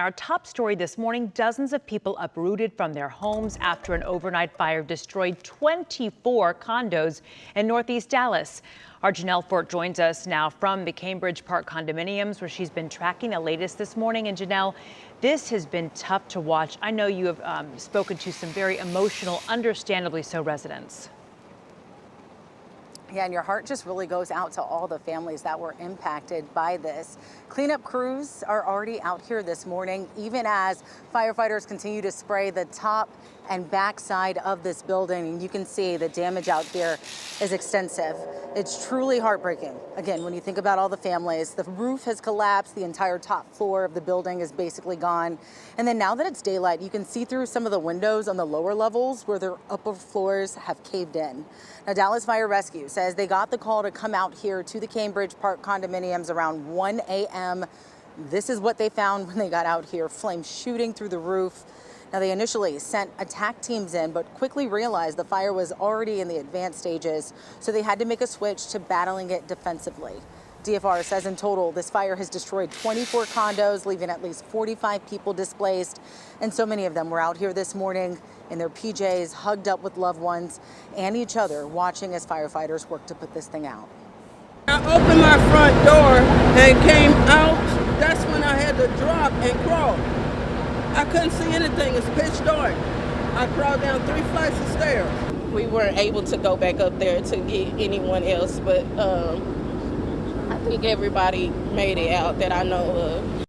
Our top story this morning, dozens of people uprooted from their homes after an overnight fire destroyed 24 condos in Northeast Dallas. Our Janelle Fort joins us now from the Cambridge Park condominiums, where she's been tracking the latest this morning. And Janelle, this has been tough to watch. I know you have spoken to some very emotional, understandably so, residents. Yeah, and your heart just really goes out to all the families that were impacted by this. Cleanup crews are already out here this morning, even as firefighters continue to spray the top and back side of this building. And you can see the damage out here is extensive. It's truly heartbreaking. Again, when you think about all the families, the roof has collapsed, the entire top floor of the building is basically gone. And then now that it's daylight, you can see through some of the windows on the lower levels where their upper floors have caved in. Now, Dallas Fire Rescue says they got the call to come out here to the Cambridge Park condominiums around 1 a.m. This is what they found when they got out here, flames shooting through the roof. Now, they initially sent attack teams in, but quickly realized the fire was already in the advanced stages, so they had to make a switch to battling it defensively. DFR says in total, this fire has destroyed 24 condos, leaving at least 45 people displaced. And so many of them were out here this morning in their PJs, hugged up with loved ones and each other, watching as firefighters work to put this thing out. I opened my front door and came out. That's when I had to drop and crawl. I couldn't see anything. It's pitch dark. I crawled down 3 flights of stairs. We weren't able to go back up there to get anyone else, but I think everybody made it out that I know of.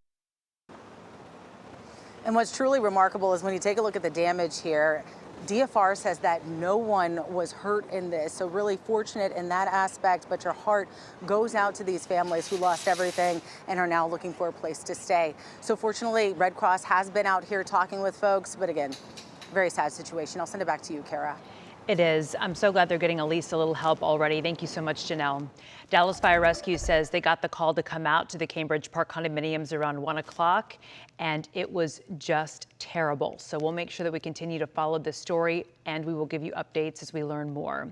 And what's truly remarkable is when you take a look at the damage here, DFR says that no one was hurt in this. So really fortunate in that aspect, but your heart goes out to these families who lost everything and are now looking for a place to stay. So fortunately, Red Cross has been out here talking with folks, but again, very sad situation. I'll send it back to you, Kara. It is. I'm so glad they're getting at least a little help already. Thank you so much, Janelle. Dallas Fire Rescue says they got the call to come out to the Cambridge Park condominiums around 1 o'clock, and it was just terrible. So we'll make sure that we continue to follow this story, and we will give you updates as we learn more.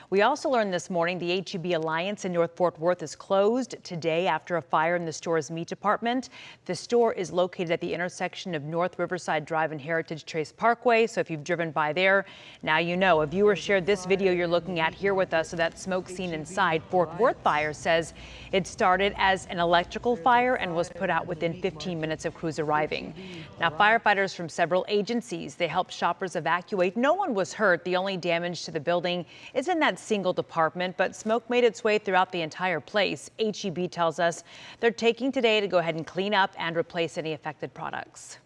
We also learned this morning the H-E-B Alliance in North Fort Worth is closed today after a fire in the store's meat department. The store is located at the intersection of North Riverside Drive and Heritage Trace Parkway. So if you've driven by there, now you know. A viewer shared this video you're looking at here with us of that smoke scene inside. Fort Worth Fire says it started as an electrical fire and was put out within 15 minutes of crews arriving. Now, firefighters from several agencies, they helped shoppers evacuate. No one was hurt. The only damage to the building is in that single department, but smoke made its way throughout the entire place. H-E-B tells us they're taking today to go ahead and clean up and replace any affected products.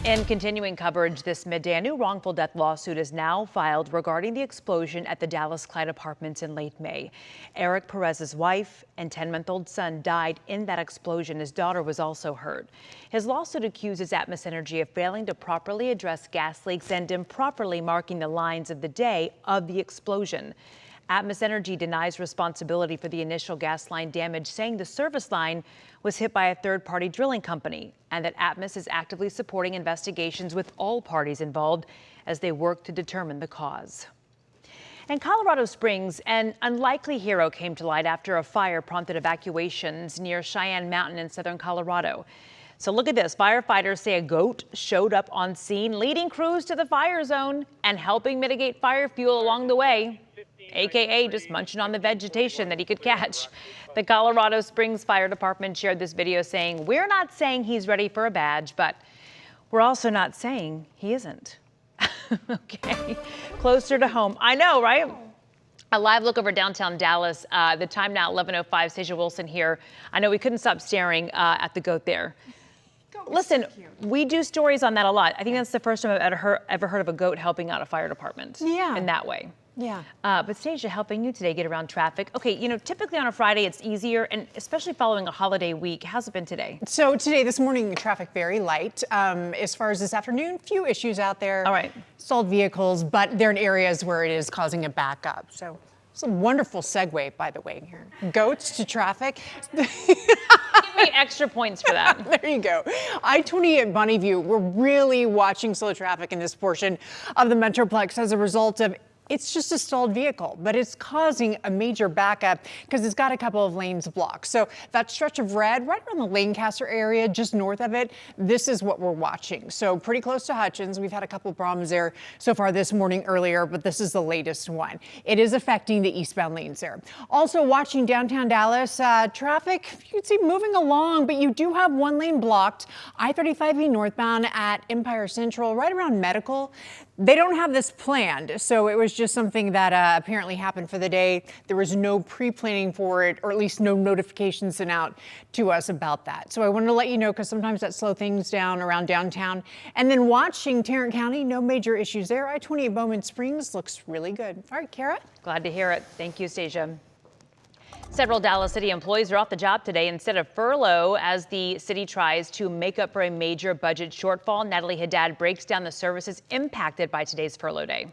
In continuing coverage this midday, a new wrongful death lawsuit is now filed regarding the explosion at the Dallas Clyde Apartments in late May. Eric Perez's wife and 10-month-old son died in that explosion. His daughter was also hurt. His lawsuit accuses Atmos Energy of failing to properly address gas leaks and improperly marking the lines of the day of the explosion. Atmos Energy denies responsibility for the initial gas line damage, saying the service line was hit by a third-party drilling company and that Atmos is actively supporting investigations with all parties involved as they work to determine the cause. In Colorado Springs, an unlikely hero came to light after a fire prompted evacuations near Cheyenne Mountain in southern Colorado. So look at this. Firefighters say a goat showed up on scene, leading crews to the fire zone and helping mitigate fire fuel along the way, AKA just munching on the vegetation that he could catch. The Colorado Springs Fire Department shared this video saying, "We're not saying he's ready for a badge, but we're also not saying he isn't." Okay, closer to home. I know, right? A live look over downtown Dallas. The time now, 11:05. Stacia Wilson here. I know we couldn't stop staring at the goat there. Listen, we do stories on that a lot. I think that's the first time I've ever heard of a goat helping out a fire department. Yeah. In that way. Yeah. But Stacia, helping you today get around traffic. Okay, you know, typically on a Friday it's easier, and especially following a holiday week. How's it been today? So today, this morning, traffic very light. As far as this afternoon, few issues out there. All right. Stalled vehicles, but they're in areas where it is causing a backup. So it's a wonderful segue, by the way, here. Goats to traffic. Give me extra points for that. There you go. I-20 at Bunnyview. We're really watching slow traffic in this portion of the Metroplex as a result of It's just a stalled vehicle, but it's causing a major backup because it's got a couple of lanes blocked. So that stretch of red right around the Lancaster area, just north of it, this is what we're watching. So pretty close to Hutchins. We've had a couple problems there so far this morning earlier, but this is the latest one. It is affecting the eastbound lanes there. Also watching downtown Dallas, traffic, you can see moving along, but you do have one lane blocked. I-35E northbound at Empire Central, right around Medical. They don't have this planned, so it was just something that apparently happened for the day. There was no pre-planning for it, or at least no notifications sent out to us about that. So I wanted to let you know, because sometimes that slows things down around downtown. And then watching Tarrant County, no major issues there. I-28 Bowman Springs looks really good. All right, Kara? Glad to hear it. Thank you, Stasia. Several Dallas City employees are off the job today instead of furlough as the city tries to make up for a major budget shortfall. Natalie Haddad breaks down the services impacted by today's furlough day.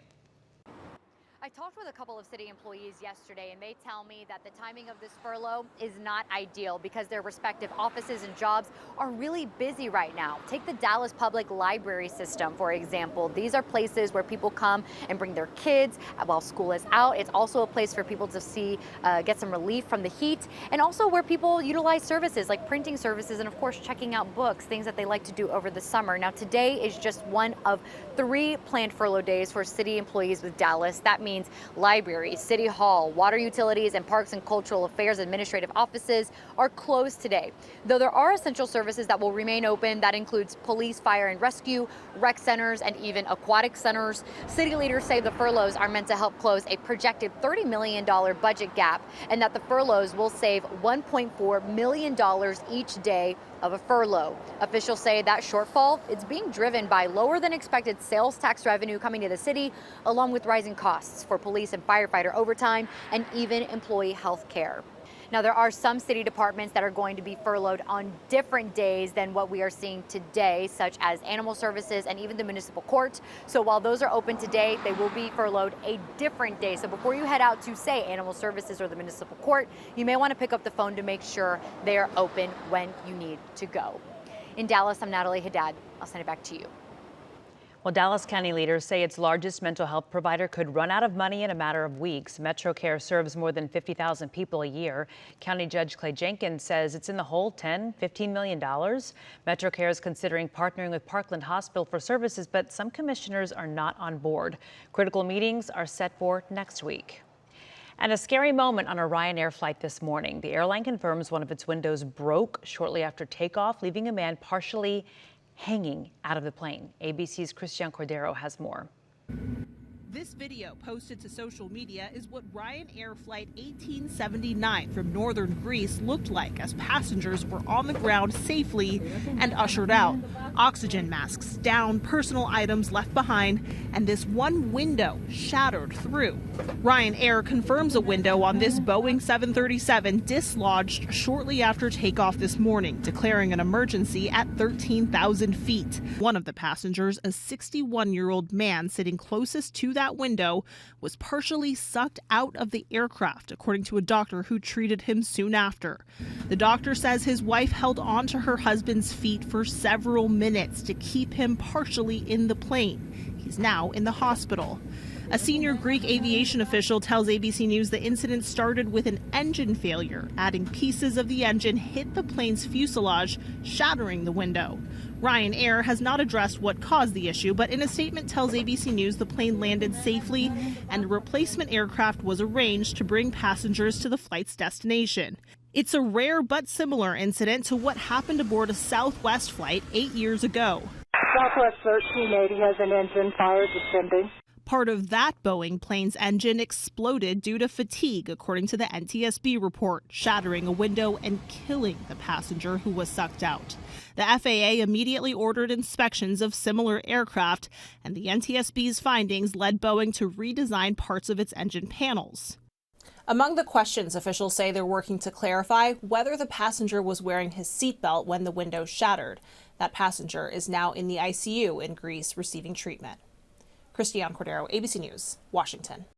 I talked with a couple of city employees yesterday, and they tell me that the timing of this furlough is not ideal because their respective offices and jobs are really busy right now. Take the Dallas Public Library system, for example. These are places where people come and bring their kids while school is out. It's also a place for people to get some relief from the heat, and also where people utilize services like printing services and, of course, checking out books, things that they like to do over the summer. Now, today is just one of 3 planned furlough days for city employees with Dallas. That means libraries, city hall, water utilities, and parks and cultural affairs administrative offices are closed today. Though there are essential services that will remain open, that includes police, fire and rescue, rec centers, and even aquatic centers. City leaders say the furloughs are meant to help close a projected $30 million budget gap, and that the furloughs will save $1.4 million each day of a furlough. Officials say that shortfall is being driven by lower than expected sales tax revenue coming to the city, along with rising costs for police and firefighter overtime and even employee health care. Now, there are some city departments that are going to be furloughed on different days than what we are seeing today, such as animal services and even the municipal court. So while those are open today, they will be furloughed a different day. So before you head out to, say, animal services or the municipal court, you may want to pick up the phone to make sure they are open when you need to go. In Dallas, I'm Natalie Haddad. I'll send it back to you. Well, Dallas County leaders say its largest mental health provider could run out of money in a matter of weeks. MetroCare serves more than 50,000 people a year. County Judge Clay Jenkins says it's in the hole $10–15 million. MetroCare is considering partnering with Parkland Hospital for services, but some commissioners are not on board. Critical meetings are set for next week. And a scary moment on a Ryanair flight this morning. The airline confirms one of its windows broke shortly after takeoff, leaving a man partially hanging out of the plane. ABC's Christian Cordero has more. This video posted to social media is what Ryanair Flight 1879 from northern Greece looked like as passengers were on the ground safely and ushered out. Oxygen masks down, personal items left behind, and this one window shattered through. Ryanair confirms a window on this Boeing 737 dislodged shortly after takeoff this morning, declaring an emergency at 13,000 feet. One of the passengers, a 61-year-old man sitting closest to that window, was partially sucked out of the aircraft, according to a doctor who treated him soon after. The doctor says his wife held on to her husband's feet for several minutes to keep him partially in the plane. He's now in the hospital. A senior Greek aviation official tells ABC News the incident started with an engine failure, adding pieces of the engine hit the plane's fuselage, shattering the window. Ryanair has not addressed what caused the issue, but in a statement tells ABC News the plane landed safely and a replacement aircraft was arranged to bring passengers to the flight's destination. It's a rare but similar incident to what happened aboard a Southwest flight 8 years ago. Southwest 1380 has an engine fire descending. Part of that Boeing plane's engine exploded due to fatigue, according to the NTSB report, shattering a window and killing the passenger who was sucked out. The FAA immediately ordered inspections of similar aircraft, and the NTSB's findings led Boeing to redesign parts of its engine panels. Among the questions, officials say they're working to clarify whether the passenger was wearing his seatbelt when the window shattered. That passenger is now in the ICU in Greece receiving treatment. Christian Cordero, ABC News, Washington.